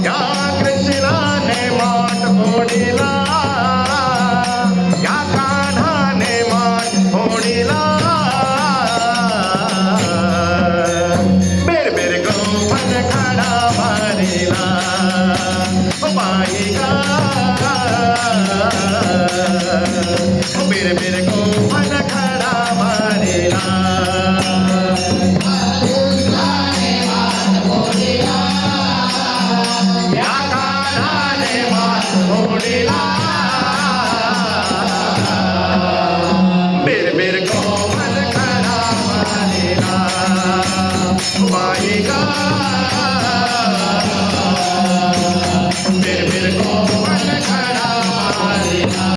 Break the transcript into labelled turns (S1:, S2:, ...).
S1: या कृष्णाने माठ फोडिला, या कान्हाने माठ फोडिला. बेर बेर गोपन खडा मारिला बाईला. बेर बेर गोपन खडा मारिला. या कान्हाने माठ फोडिला. बेर बेर गोपन खडा मारिला बाईला. बेर बेर गोपन खडा